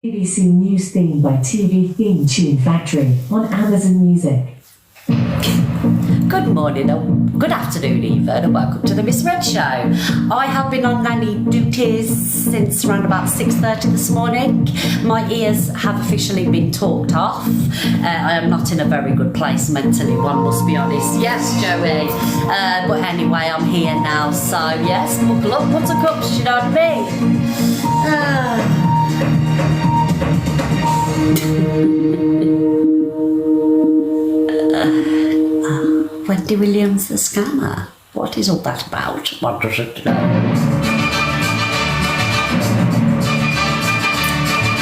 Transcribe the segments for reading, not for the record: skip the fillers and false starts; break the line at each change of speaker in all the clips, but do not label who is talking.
BBC News theme by TV Theme Tune Factory on Amazon Music.
Good morning, or good afternoon even, and welcome to the Miss Red Show. I have been on nanny duties since around about 6:30 this morning. My ears have officially been talked off. I am not in a very good place mentally, one must be honest. Yes, Joey. But anyway, I'm here now, so yes, buckle up, buttercups, you know what I mean? Wendy Williams the scammer. What is all that about? What does it know?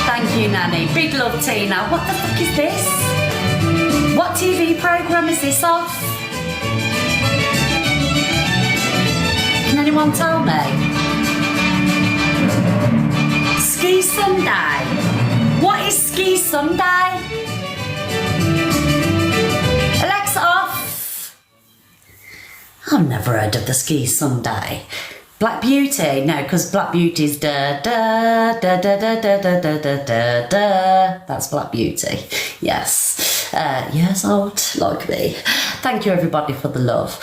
Thank you, Nanny. Big love, Tina. What the fuck is this? What TV programme is this off? Can anyone tell me? Ski Sunday. What is Ski Sunday? Alexa, off. I've never heard of the Ski Sunday. Black Beauty? No, because Black Beauty's da da da da da da da da da da da. That's Black Beauty. Yes. Years old, like me. Thank you everybody for the love.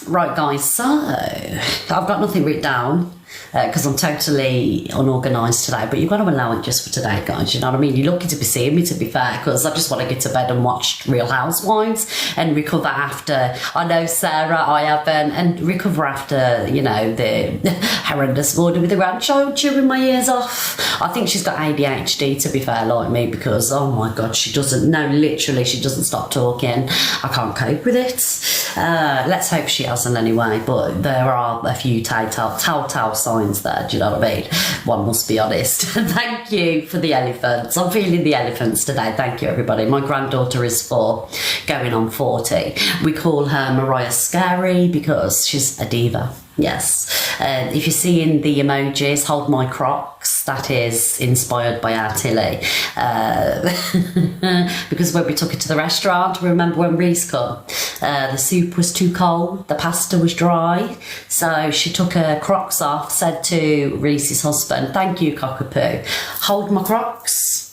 Right guys, so I've got nothing written down. Because I'm totally unorganised today, but you've got to allow it just for today, guys, you know what I mean? You're lucky to be seeing me, to be fair, because I just want to get to bed and watch Real Housewives and recover after, I know Sarah, I haven't, and recover after, you know, the horrendous morning with the grandchild chewing my ears off. I think she's got ADHD, to be fair, like me, because, oh my God, she doesn't, no, literally, she doesn't stop talking. I can't cope with it. Let's hope she hasn't anyway, but there are a few telltale signs there, do you know what I mean? One must be honest. Thank you for the elephants. I'm feeling the elephants today. Thank you, everybody. My granddaughter is 4, going on 40. We call her Mariah Scary because she's a diva. Yes. If you're seeing the emojis, hold my Crocs, that is inspired by our Tilly. Because when we took it to the restaurant, remember when Reese come, the soup was too cold, the pasta was dry, so she took her Crocs off, said to Reese's husband, thank you, cockapoo, hold my Crocs.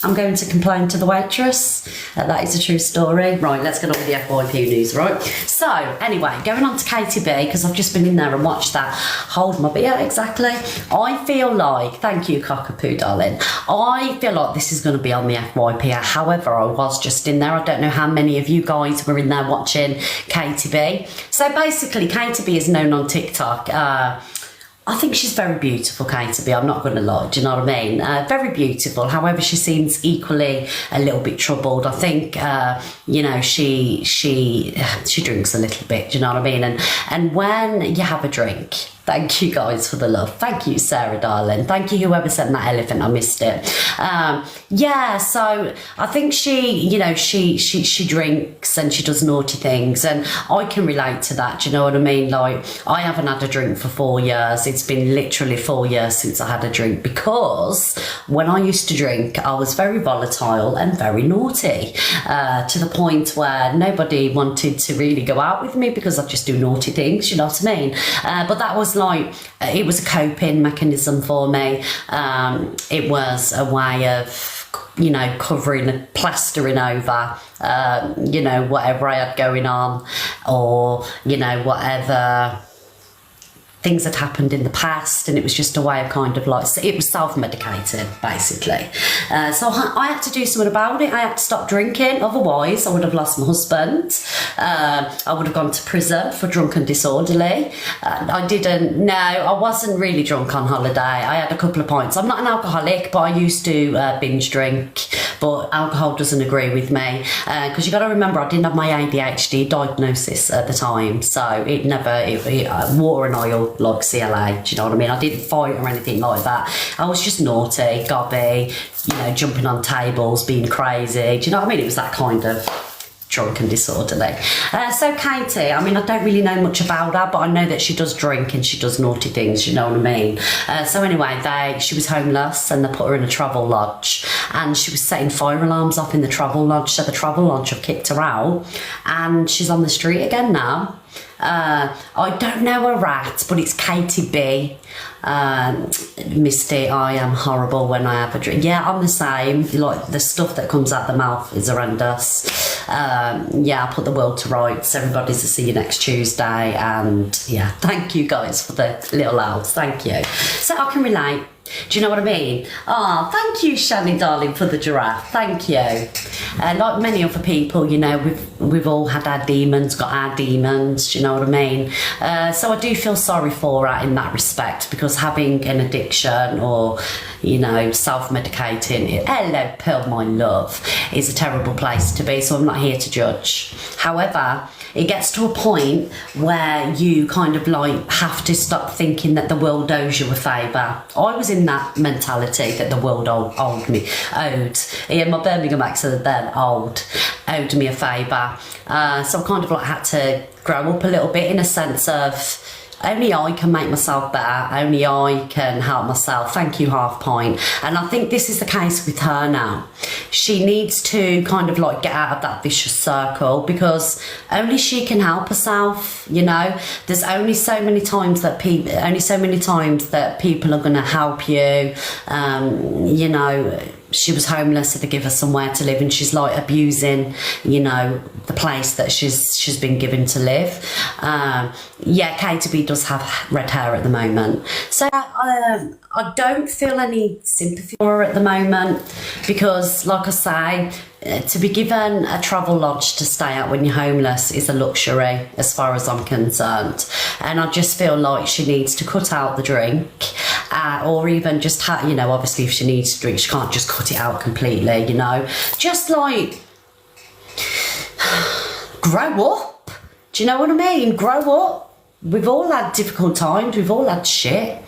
I'm going to complain to the waitress. That is a true story. Right, let's get on with the FYP news, right? So, anyway, going on to Katie B, because I've just been in there and watched that. Hold my beer, exactly. I feel like, thank you, cockapoo, darling. I feel like this is going to be on the FYP. However, I was just in there. I don't know how many of you guys were in there watching Katie B. So, basically, Katie B is known on TikTok. I think she's very beautiful, Katie B, I'm not going to lie, do you know what I mean? Very beautiful, however, she seems equally a little bit troubled. I think, you know, she drinks a little bit, do you know what I mean? And when you have a drink, thank you guys for the love. Thank you, Sarah, darling. Thank you, whoever sent that elephant. I missed it. Yeah, so I think she drinks and she does naughty things, and I can relate to that. Do you know what I mean? Like, I haven't had a drink for 4 years. It's been literally 4 years since I had a drink, because when I used to drink, I was very volatile and very naughty, to the point where nobody wanted to really go out with me because I just do naughty things. You know what I mean? But that was like, it was a coping mechanism for me. It was a way of, you know, covering, plastering over, you know, whatever I had going on, or, you know, whatever things had happened in the past, and it was just a way of kind of like, it was self-medicating basically. So I had to do something about it. I had to stop drinking, otherwise I would have lost my husband. I would have gone to prison for drunk and disorderly. I wasn't really drunk on holiday. I had a couple of pints. I'm not an alcoholic, but I used to binge drink, but alcohol doesn't agree with me, because you got to remember, I didn't have my ADHD diagnosis at the time, so water and oil, like CLA, do you know what I mean? I didn't fight or anything like that. I was just naughty, gobby, you know, jumping on tables, being crazy, do you know what I mean? It was that kind of drunk and disorderly. So Katie, I mean, I don't really know much about her, but I know that she does drink and she does naughty things, you know what I mean? So anyway, she was homeless, and they put her in a travel lodge, and she was setting fire alarms off in the travel lodge, so the travel lodge have kicked her out, and she's on the street again now. I don't know a rat, but it's Katie B. Misty, I am horrible when I have a drink. Yeah, I'm the same. Like, the stuff that comes out the mouth is horrendous. Yeah, I put the world to rights. Everybody's to see you next Tuesday. And yeah, thank you guys for the little elves. Thank you. So I can relate. Do you know what I mean? Oh, thank you, Shani, darling, for the giraffe. Thank you. Like many other people, you know, we've all had our demons, got our demons. Do you know what I mean? So I do feel sorry for her in that respect, because having an addiction or, you know, self-medicating, hello, Pearl, my love, is a terrible place to be. So I'm not here to judge. However, it gets to a point where you kind of like have to stop thinking that the world owes you a favour. I was in that mentality that the world owed me. Yeah, my Birmingham accent then, owed me a favour. So I kind of like had to grow up a little bit, in a sense of, only I can make myself better, only I can help myself. Thank you, Half Pint. And I think this is the case with her now. She needs to kind of like get out of that vicious circle, because only she can help herself, you know. There's only so many times that people are going to help you. You know, she was homeless, so they give her somewhere to live, and she's like abusing, you know, the place that she's been given to live. Yeah, Katie B does have red hair at the moment, so I don't feel any sympathy for her at the moment, because like I say, to be given a travel lodge to stay at when you're homeless is a luxury as far as I'm concerned. And I just feel like she needs to cut out the drink, or even just you know, obviously if she needs to drink, she can't just cut it out completely, you know. Just like grow up. Do you know what I mean? Grow up. We've all had difficult times, we've all had shit,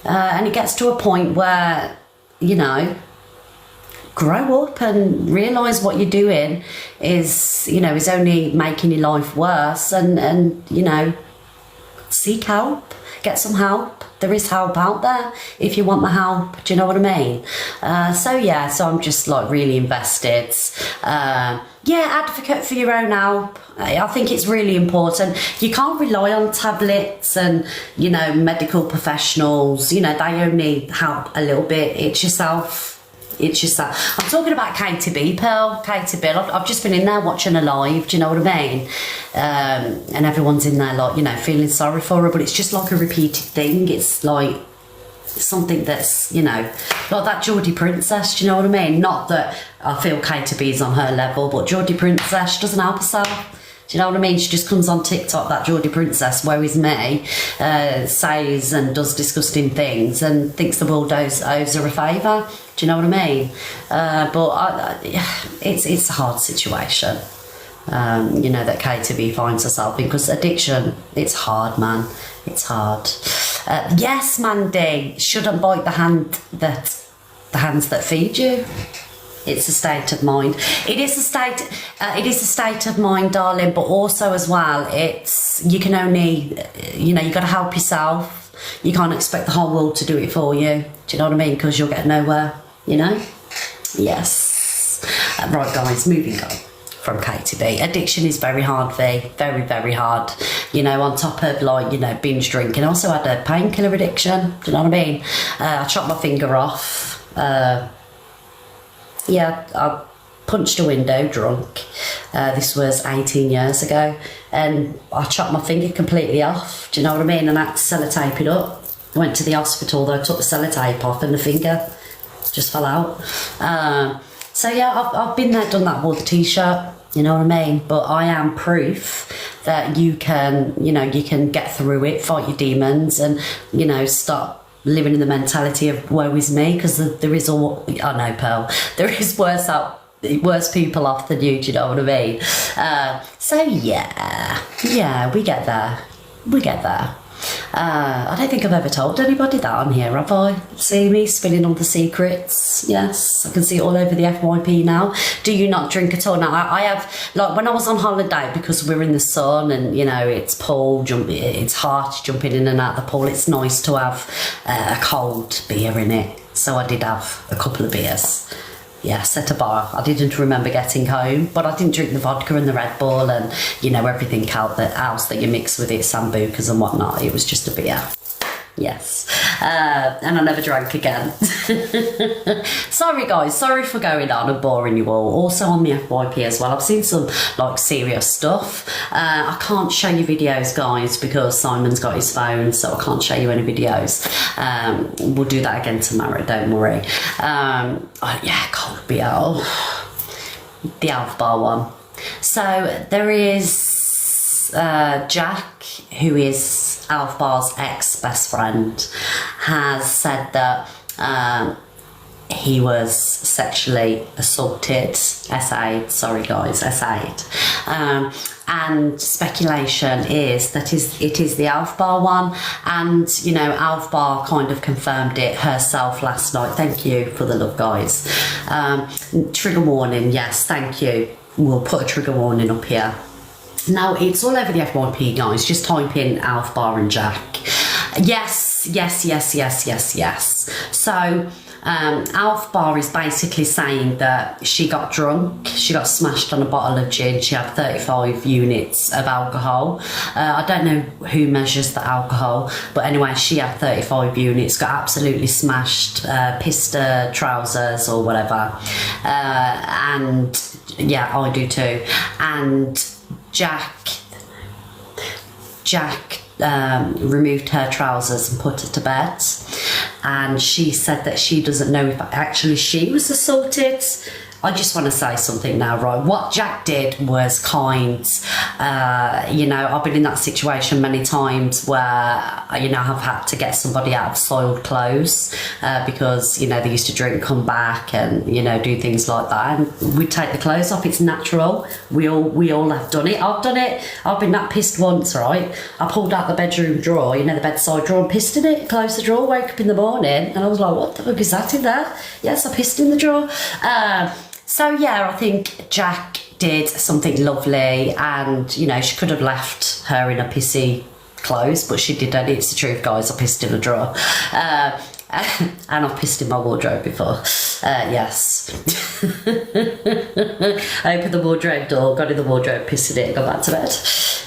and it gets to a point where, you know, grow up and realise what you're doing is, you know, is only making your life worse, and you know, seek help, get some help. There is help out there if you want the help. Do you know what I mean? So yeah, so I'm just like really invested. Yeah, advocate for your own help. I think it's really important. You can't rely on tablets and, you know, medical professionals. You know, they only help a little bit. It's yourself. It's just that. I'm talking about Katie B, Pearl. Katie B. I've just been in there watching her live. Do you know what I mean? And everyone's in there, like, you know, feeling sorry for her. But it's just like a repeated thing. It's like something that's, you know, like that Geordie Princess. Do you know what I mean? Not that I feel Katie B is on her level, but Geordie Princess, she doesn't help herself. Do you know what I mean? She just comes on TikTok, that Geordie Princess, woe is me, says and does disgusting things and thinks the world owes her a favour. Do you know what I mean? But it's a hard situation, you know, that Katie B finds herself in, because addiction, it's hard, man. It's hard. Yes, Mandy, shouldn't bite the hands that feed you. It's a state of mind. It is a state of mind, darling, but also as well, it's, you can only, you know, you got to help yourself. You can't expect the whole world to do it for you. Do you know what I mean? Because you'll get nowhere, you know? Yes. Right, guys, moving on from Katie B. Addiction is very hard, V. Very, very hard. You know, on top of, like, you know, binge drinking. I also had a painkiller addiction. Do you know what I mean? I chopped my finger off. Yeah, I punched a window drunk. This was 18 years ago, and I chopped my finger completely off. Do you know what I mean? And I had to sellotape it up. I went to the hospital, though, took the sellotape off, and the finger just fell out. So yeah, I've been there, done that, wore the t-shirt. You know what I mean? But I am proof that you can, you know, you can get through it, fight your demons, and, you know, stop living in the mentality of woe is me, because there is all, I know, Pearl, there is worse people off than you. Do you know what I mean? So yeah, we get there. I don't think I've ever told anybody that on here, have I? See me spilling all the secrets? Yes, I can see it all over the FYP now. Do you not drink at all? Now, I have, like, when I was on holiday, because we're in the sun and, you know, it's it's hard jumping in and out of the pool, it's nice to have a cold beer in it. So I did have a couple of beers. Yeah, set a bar. I didn't remember getting home, but I didn't drink the vodka and the Red Bull and, you know, everything else that you mix with it, sambucas and whatnot. It was just a beer. Yes. And I never drank again. Sorry guys, sorry for going on and boring you all. Also on the FYP as well, I've seen some like serious stuff. I can't show you videos guys because Simon's got his phone, so I can't show you any videos. We'll do that again tomorrow, don't worry. Oh yeah, cold beer. Oh, the Alf Bar one. So there is Jack, who is Alf Bar's ex-best friend, has said that he was sexually assaulted, essayed. And speculation is that it is the Alf Bar one, and you know, Alf Bar kind of confirmed it herself last night. Thank you for the love, guys. Trigger warning, yes, thank you. We'll put a trigger warning up here. Now, it's all over the FYP, guys. Just type in Alf Bar and Jack. Yes. So, Alf Bar is basically saying that she got drunk, she got smashed on a bottle of gin, she had 35 units of alcohol. I don't know who measures the alcohol, but anyway, she had 35 units, got absolutely smashed, pissed her trousers or whatever. And yeah, I do too. And Jack removed her trousers and put her to bed, and she said that she doesn't know if actually she was assaulted. I just want to say something now, right? What Jack did was kind. You know, I've been in that situation many times where, you know, I've had to get somebody out of soiled clothes because, you know, they used to drink, come back and, you know, do things like that. And we take the clothes off. It's natural. We all have done it. I've done it. I've been that pissed once, right? I pulled out the bedroom drawer, you know, the bedside drawer, and pissed in it, closed the drawer, woke up in the morning, and I was like, what the fuck is that in there? Yes, I pissed in the drawer. So yeah, I think Jack did something lovely, and you know, she could have left her in a pissy clothes, but she didn't. It's the truth, guys. I pissed in a drawer, and I've pissed in my wardrobe before. Yes. I opened the wardrobe door, got in the wardrobe, pissed in it, and got back to bed,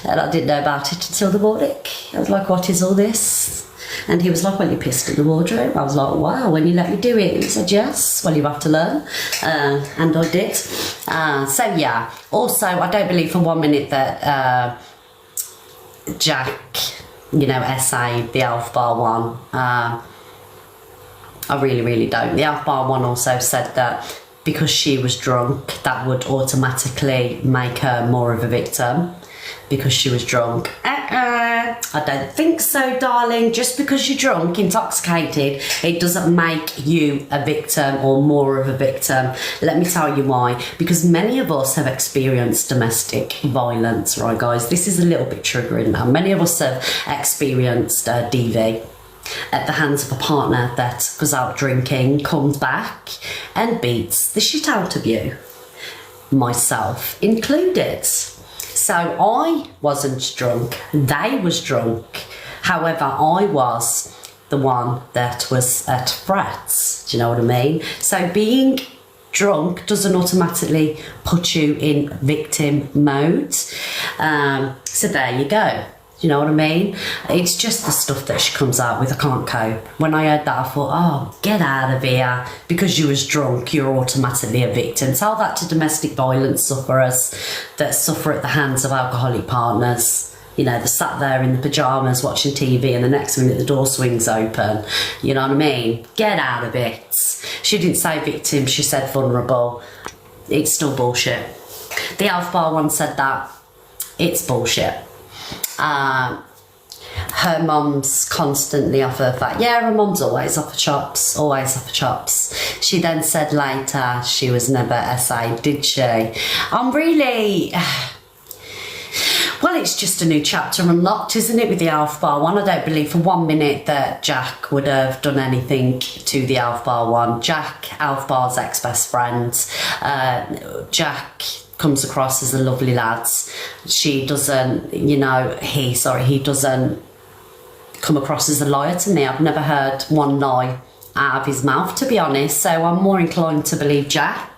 and I didn't know about it until the morning. I was like, what is all this? And he was like, well, you pissed in the wardrobe. I was like, wow, when you let me do it? He said, yes, well, you have to learn. And I did. So, yeah. Also, I don't believe for 1 minute that Jack, you know, essayed the Alf Bar one. I really, really don't. The Alf Bar one also said that because she was drunk, that would automatically make her more of a victim. Because she was drunk. I don't think so, darling. Just because you're drunk, intoxicated, it doesn't make you a victim or more of a victim. Let me tell you why. Because many of us have experienced domestic violence, right, guys? This is a little bit triggering now. Many of us have experienced DV at the hands of a partner that goes out drinking, comes back and beats the shit out of you. Myself included. So I wasn't drunk, they was drunk. However, I was the one that was at frets. Do you know what I mean? So being drunk doesn't automatically put you in victim mode. So there you go. Do you know what I mean? It's just the stuff that she comes out with. I can't cope. When I heard that, I thought, oh, get out of here. Because you was drunk, you're automatically a victim. Tell that to domestic violence sufferers that suffer at the hands of alcoholic partners. You know, they're sat there in the pyjamas watching TV and the next minute the door swings open. You know what I mean? Get out of it. She didn't say victim, she said vulnerable. It's still bullshit. The Alf Bar one said that. It's bullshit. Her mum's constantly off her fat. Yeah, her mum's always off her chops, always off her chops. She then said later she was never essayed, did she? I'm really... Well, it's just a new chapter unlocked, isn't it, with the Alf Bar one? I don't believe for 1 minute that Jack would have done anything to the Alf Bar one. Jack, Alf Bar's ex-best friend. Jack comes across as a lovely lad. She doesn't, you know, he doesn't come across as a liar to me. I've never heard one lie out of his mouth, to be honest. So I'm more inclined to believe Jack.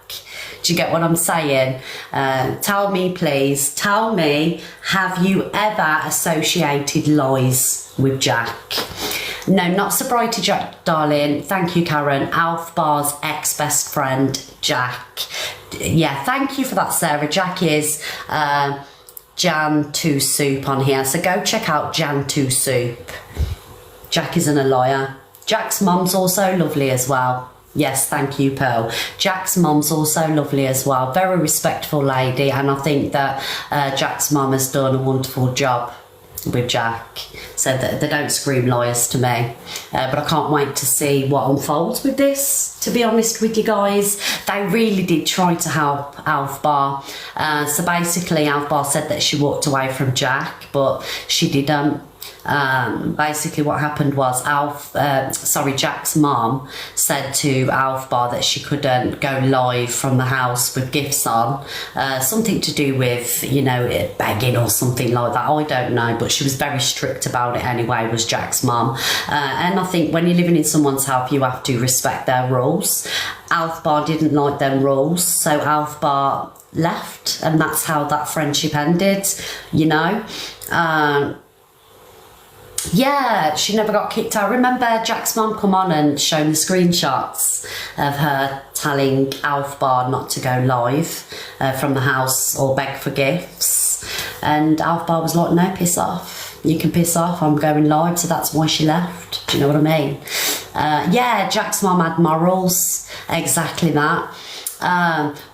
Do you get what I'm saying? Tell me, please. Tell me, have you ever associated lies with Jack? No, not sobriety Jack, darling. Thank you, Karen. Alf Bar's ex-best friend, Jack. Yeah, thank you for that, Sarah. Jack is Jan 2 Soup on here. So go check out Jan 2 Soup. Jack isn't a liar. Jack's mum's also lovely as well. Yes, thank you, Pearl. Jack's mum's also lovely as well. Very respectful lady, and I think that Jack's mum has done a wonderful job with Jack. So that they don't scream liars to me. But I can't wait to see what unfolds with this, to be honest with you guys. They really did try to help Alf Bar. So basically, Alf Bar said that she walked away from Jack, but she didn't. Basically what happened was Jack's mom said to Alf Bar that she couldn't go live from the house with gifts on, something to do with, you know, begging or something like that. I don't know, but she was very strict about it anyway, was Jack's mom. And I think when you're living in someone's house, you have to respect their rules. Alf Bar didn't like them rules, so Alf Bar left, and that's how that friendship ended, you know. Yeah, she never got kicked out. Remember Jack's mum come on and shown the screenshots of her telling Alf Bar not to go live from the house or beg for gifts. And Alf Bar was like, no, piss off. You can piss off, I'm going live. So that's why she left. Do you know what I mean? Yeah, Jack's mum had morals. Exactly that.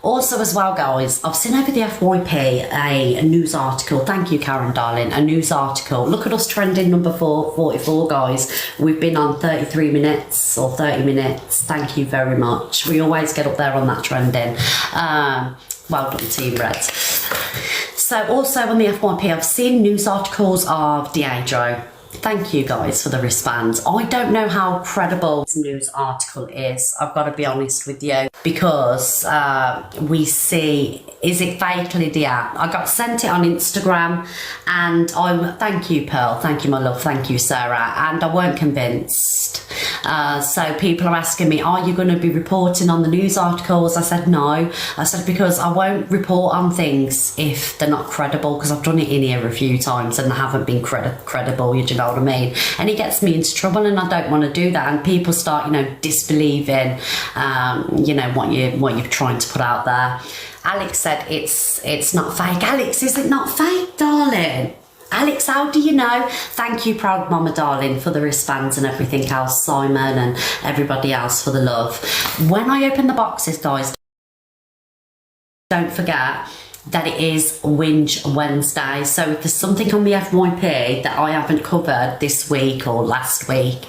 Also as well, guys, I've seen over the FYP a news article. Thank you, Karen, darling. A news article. Look at us trending number 444, guys. We've been on 33 minutes or 30 minutes. Thank you very much. We always get up there on that trending. Well done, Team Red. So also on the FYP, I've seen news articles of Deidre. Thank you guys for the response. I don't know how credible this news article is, I've got to be honest with you, because we see, is it fake, Lydia? I got sent it on Instagram, and thank you, Pearl, thank you, my love, thank you, Sarah, and I weren't convinced. So people are asking me, are you going to be reporting on the news articles? I said no. I said because I won't report on things if they're not credible, because I've done it in here a few times and they haven't been credible, you know what I mean? And it gets me into trouble, and I don't want to do that. And people start, you know, disbelieving, you know, what you're trying to put out there. Alex said it's not fake. Alex, is it not fake, darling? Alex, how do you know? Thank you, proud mama, darling, for the response and everything else. Simon and everybody else for the love. When I open the boxes, guys, don't forget that it is Whinge Wednesday. So if there's something on the FYP that I haven't covered this week or last week,